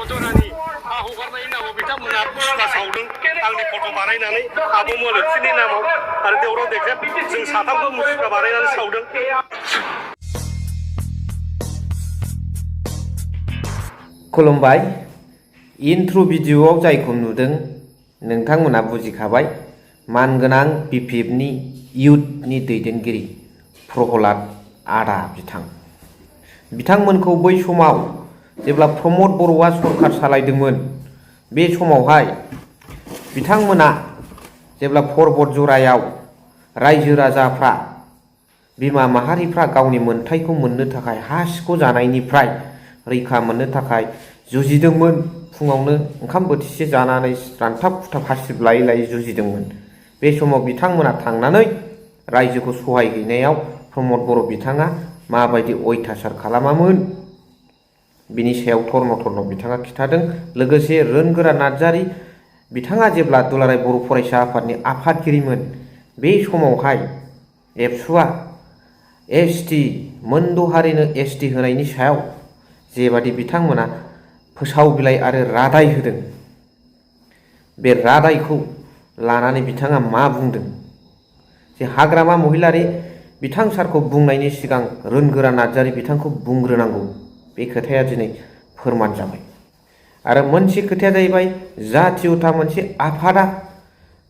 जरानि हा हगारनायनि नामाव बिथांमोना पुष्पा सावदों आंनि फट' बानायनानै आब' मलक्सिनि नामाव आरो देवराव देख्रेब जों साथामबो मुसुखा बानायनानै सावदों। खुलुमबाय। इन्ट्र' भिडिअ'आव जायखौ नुदों नोंथांमोना बुजिखाबाय। मानगोनां बिपिएफनि इयुथनि दैदेनगिरि प्रहलाद आदा बिथांमोनखौ बै समाव जेब्ला प्रमद बर'आ सरखार सालायदोंमोन बे समावहाय बिथांमोना जेब्ला पर्बत जरायाव रायजो राजाफ्रा बिमा माहारिफ्रा गावनि मोनथायखौ मोननो थाखाय हा सिख' जानायनिफ्राय रैखा मोननो थाखाय जुजिदोंमोन। फुङावनो ओंखाम बोथिसे जानानै रानथाब खुथाब हासिब लायै लायै जुजिदोंमोन। बे समाव बिथांमोना थांनानै रायजोखौ सहाय हैनायाव प्रमद बर' बिथाङा माबायदि अयथासार खालामामोन बिनि सायाव थर्न बिथाङा खिथादों। लोगोसे रोनगोरा नार्जारि बिथाङा जेब्ला दुलाराय बर' फरायसा आफादनि आफादगिरिमोन बे समावहाय एबसुआ एसटि मोनद' हारिनो एसटि होनायनि सायाव जेबादि बिथांमोना फोसाव बिलाइ आरो रादाय होदों बे रादायखौ लानानै बिथाङा मा बुंदों जे हाग्रामा महिलारि बिथां सारखौ बुंनायनि सिगां रोनगोरा नार्जारि बिथांखौ बुंग्रोनांगौ बे खोथाया दिनै फोरमान जाबाय। आरो मोनसे खोथाया जाहैबाय जातीयता मोनसे आफादा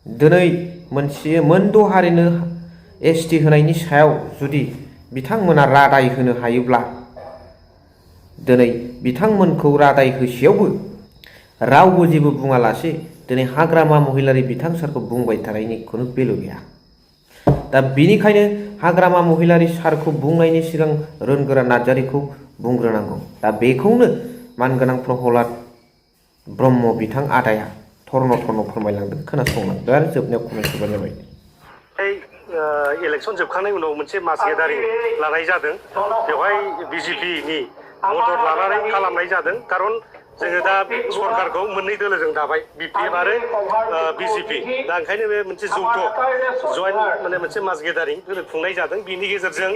दिनै मोनसे मोनद' हारिनो एसटि होनायनि सायाव जुदि बिथांमोना रादाय होनो हायोब्ला दिनै बिथांमोनखौ रादाय होसेयावबो रावबो जेबो बुङालासे दिनै हाग्रामा महिलारि बिथां सारखौ बुंबाय थानायनि खुनु भेलु गैया। दा बेनिखायनो हाग्रामा महिलारि सारखौ बुंनायनि सिगां रोनगोरा नार्जारिखौ बुंग्रोनांगौ। दा बेखौनो मानगोनां प्रहलाद ब्रह्म बिथां आदाया थर्न फोरमायलांदों। खोनासंलांदों आरो जोबनायाव कमेन्ट होबानो जाबाय। इलेक्सन जोबखांनायनि उनाव मोनसे मास गेदारिं लानाय जादों। बेवहाय बिजेपिनि मदद लानानै खालामनाय जादों। खारन जोङो दा सरकारखौ मोननै दोलोजों दाबाय बिपिएफ आरो बिजेपि। दा ओंखायनो बे मोनसे जौथ' जयेन्ट माने मोनसे मास गेदारिं खुंनाय जादों। बिनि गेजेरजों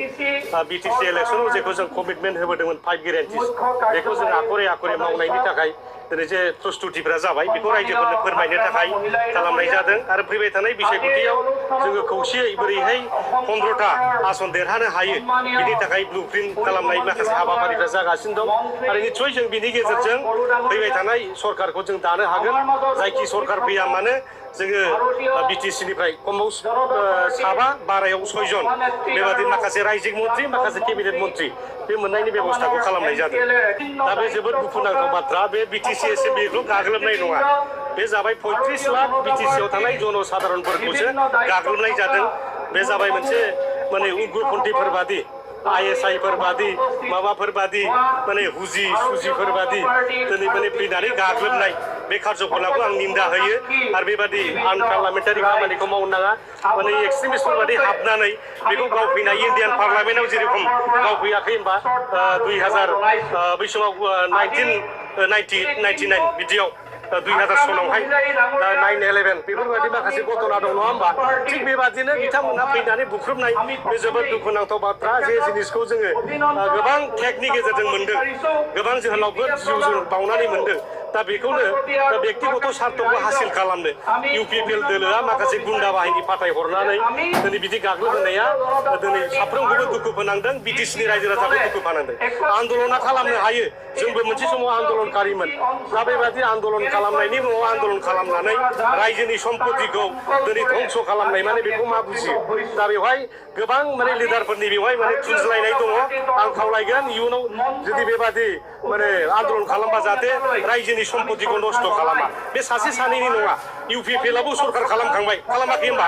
बिटिसि इलेक्सनाव जेखौ जों कमिटमेन्ट होबोदोंमोन 5 गेरेन्टिस बेखौ जों आखरे मावनायनि थाखाय दिनै जे प्रस्तुतिफ्रा जाबाय बेखौ रायजोफोरनो फोरमायनो थाखाय खालामनाय जादों। आरो फैबाय थानाय बिसायख'थियाव जोङो खौसेयै बोरैहाय 15टा आसन देरहानो हायो बिनि थाखाय ब्लुप्रिन्ट खालामनाय माखासे हाबाफारिफ्रा जागासिनो दं। आरो निस्सय जों बिनि गेजेरजों फैबाय थानाय सरकारखौ जों दानो हागोन। जायखि सरकार फैया मानो जोङो बिटिसिनिफ्राय खमाव 7 बारायाव 6 जन बेबादि माखासे रायजिक मन्त्रि माखासे केबिनेट मन्त्रि बे मोननायनि बेबस्थाखौ खालामनाय जादों। दा बे जोबोद दुखुनांथाव बाथ्रा। बे बिटिसि एसेम्ब्लिखौ गाग्लोबनाय नङा, बे जाबाय 35 लाख बिटिसिआव थानाय जनसाधारनफोरखौसो गाग्लोबनाय जादों। बे जाबाय मोनसे माने उग्रपन्थीफोर बादि ISI फोर बादि माबाफोर बादि माने हुजि सुजिफोर बादि दिनै माने फैनानै गाग्लोबनाय बे कार्जकलापखौ आं निन्दा होयो। आरो बेबादि आनपार्लामेन्टारि खामानिखौ मावनो नाङा। माने एक्सट्रिमिस्टफोर बादि हाबनानै बेखौ गावफैनाय इन्डियान पार्लामेन्टआव जेरेखम गावफैयाखै होनबा 2000 बै समाव 1999 बिदियाव 2000 सनावहाय 9/11 बेफोरबायदि माखासे घटना दं नङा होमबा। थिग बेबादिनो बिथांमोना फैनानै बुख्रुबनाय बे जोबोद दुखुनांथाव बाथ्रा। जे जिनिसखौ जोङो गोबां टेगनि गेजेरजों मोनदों, गोबां जोहोलावफोर जिउ बावनानै मोनदों। दा बेखौनो बेक्तिगत सार्थखौ हासिल खालामनो इउपिपिएल दोलोआ माखासे गुन्दा बाहिनी फाथायहरनानै दिनै बिदि गाग्लोबहोनाया दिनै साफ्रोमखौबो दुखु फोनांदों। बिटिसिनि रायजो राजाखौ दुखु फोनांदों। आन्दलना खालामनो हायो, जोंबो मोनसे समाव आन्दलनकारिमोन। दा बेबादि आन्दलन खालामनायनि मुङाव आन्दलन खालामनानै रायजोनि सम्पतिखौ दिनै ध्वंस खालामनाय माने बेखौ मा बुजियो। दा बेवहाय गोबां माने लिडारफोरनि बेवहाय माने थुनज्लायनाय दङ। आं खावलायगोन इयुनाव जुदि बेबादि माने आन्दलन खालामबा जाहाथे रायजोनि सम्पतिखौ नस्थ' खालामा। बे सासे सानैनि नङा, इउपिपिएलआबो सरकार खालामखांबाय, खालामाखै होनबा।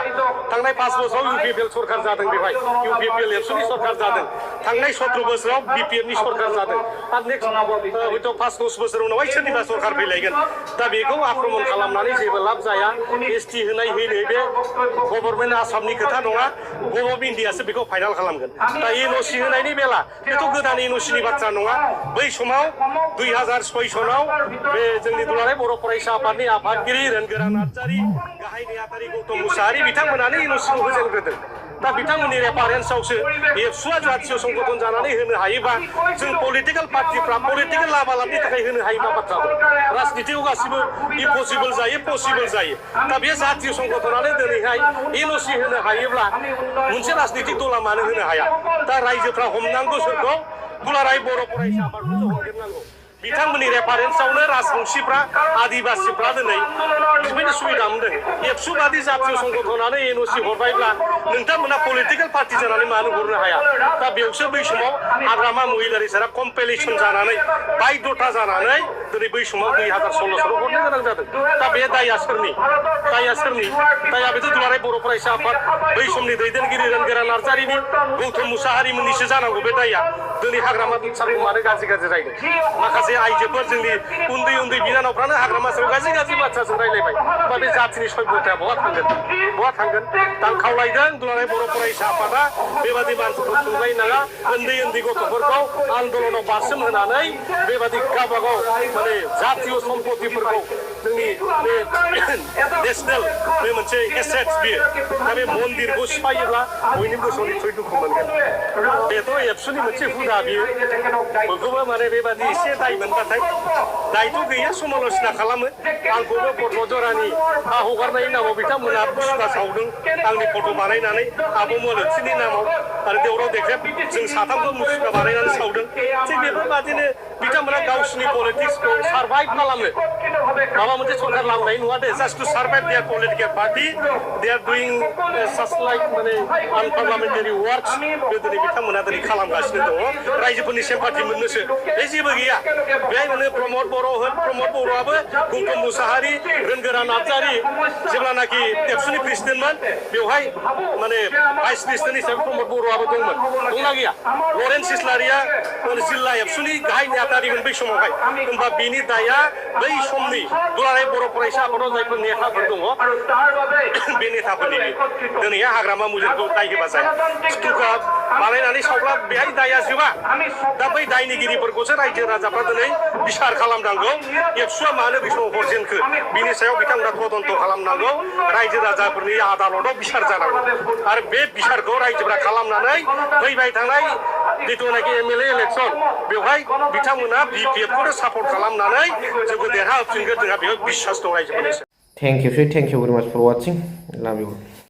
थांनाय 5 बोसोराव इउपिपिएल सरकार जादों। बेवहाय इउपिपिएल एबसुनि सरकार जादों। थांनाय 17 बोसोराव बिपिएफनि सरकार जादों। आरो नेक्स्ट हयथ' 5-10 बोसोर उनावहाय सोरनिबा सरकार फैलायगोन। दा बेखौ आक्रमण खालामनानै जेबो लाब जाया। एसटि होनाय होयै बे गभर्नमेन्ट आसामनि खोथा नङा, गभ अफ इन्डियासो बेखौ फाइनाल खालामगोन। दा एनअसि होनायनि बेला बेथ' गोदान एनअसिनि बाथ्रा नङा। बै समाव 2006 सनाव बे जोंनि दुलाराय बर' फरायसा आफादनि आफादगिरि रोनगोरा नार्जारि, गाहाय नेहाथारि गौतम मुसाहारि बिथांमोनानो एनअसिखौ होजेनग्रोदों। दा बिथांमोननि रेफारेन्सआवसो एबसुआ जातीय संगठन जानानै होनो हायोबा जों पलिटिकेल पार्टिफ्रा पलिटिकेल लाबालाबनि थाखाय होनो हायोबा बाथ्रा दं राजनितियाव गासिबो इम्पसिबल जायो पसिबल जायो दा बे जातीय संगठनानो दिनैहाय एनअसि होनो हायोब्ला मोनसे राजनितिक दला मानो होनो हाया दा रायजोफ्रा हमनांगौ सोरखौ दुलाराय बर' फरायसा आफादखौसो हमदेरनांगौ बिथांमोननि रेफारेन्सआवनो राजबंशीफ्रा आदिबासिफ्रा दिनै बेबायदि सुबिदा मोनदों एबसु बादि जातीय संगठनानो एनअसि हरबायब्ला नोंथांमोना पलिटिकेल पार्टि जानानै मानो हरनो हाया दा बेयावसो बै समाव हाग्रामा महिलारिफोरा कम्पेलेसन जानानै बायध'था जानानै दिनै बै समाव 2016 हरनो गोनां जादों दा बे दाया सोरनि दाया बेथ' दुलाराय बर' फरायसा आफाद बै समनि दैदेनगिरि रोनगोरा नार्जारिनि गौतम मुसाहारिमोननिसो जानांगौ बे दाया दिनै हाग्रामा सारखौ मानो गाज्रि रायदों माखासे आइजोफोर जोंनि उन्दै बिनानावफ्रानो हाग्रामा सायाव गाज्रि बाथ्राजों रायलायबाय बा बे जातिनि सभ्यताया बहा थांगोन दा आं खावलायदों दुलाराय बर' फरायसा आफादा बेबादि मानसिफोरखौ थुनलायनाङा उन्दै गथ'फोरखौ आन्दलनाव बारसोम होनानै बेबादि गावबागाव माने जातीय सम्पतिफोरखौ जोंनि बे नेसनेल बे मोनसे एसेट्स बियो दा बे मन्दिरखौ सिफायोब्ला बयनिबो गोसोआव निस्सय दुखु मोनगोन बेथ' एबसुनि मोनसे हुदा बियो बयखौबो माने बेबादि एसे दाय मोनबाथाय दायथ' गैया समाल'सना खालामो आंखौबो पद्मजरानि हा हगारनायनि नामाव बिथांमोना बुस्थुवा सावदों आंनि फट' बानायनानै आब' मलथिनि नामाव आरो देवराव देख्रेब जों साथामबो मुसुखा बानायनानै सावदों थिग बेफोरबादिनो बिथांमोना गावसिनि पलिटिक्सखौ सारभाइभ खालामनो माबा मोनसे सरकार लाबोनाय नङा दे just to survive their political party they are doing such like माने आनपार्लामेन्टारि वार्कस बे दिनै बिथांमोना दिनै खालामगासिनो दङ रायजोफोरनि सेम्पाथि मोननोसो बे जेबो गैया बेहाय मोनो प्रमद बर'आबो गौतम मुसाहारि रोनगोरा नार्जारि जेब्लानाखि एबसुनि प्रेसिडेन्टमोन बेवहाय माने भाइस प्रेसिडेन्ट हिसाबै प्रमद बर'आबो दंमोन दंना गैया लरेन्स इस्लारिया जिल्ला एबसुनि गाहाय नेहाथारिमोन बै समावहाय होमबा बेनि दाया बै समनि दुलाराय बर' फरायसा आफादाव जायफोर नेताफोर दङ बे नेताफोरनि दिनैहाय हाग्रामा मुजिरखौ दाय होबा जाया स्तुका बानायनानै सावब्ला बेहाय दाया जोबा दा बै दायनिगिरिफोरखौसो रायजो राजाफ्रा दिनै बिसार खालामनांगौ एबसुआ मानो बे समाव हरजेनखो बिनि सायाव बिथांमोना तदन्त खालामनांगौ रायजो राजाफोरनि आदालताव बिसार जानांगौ आरो बे बिसारखौ रायजोफ्रा खालामनानै फैबाय थानाय जिथुनाखि एमएलए इलेक्सन बेवहाय बिथांमोना बिपिएफखौनो सापर्ट खालामनानै जोंखौ देरहा होफिनगोन जोंहा बेयाव बिश्वास दं रायजोफोरनि थेंक इउ भेरि माच फर वाचिं लाभ इउ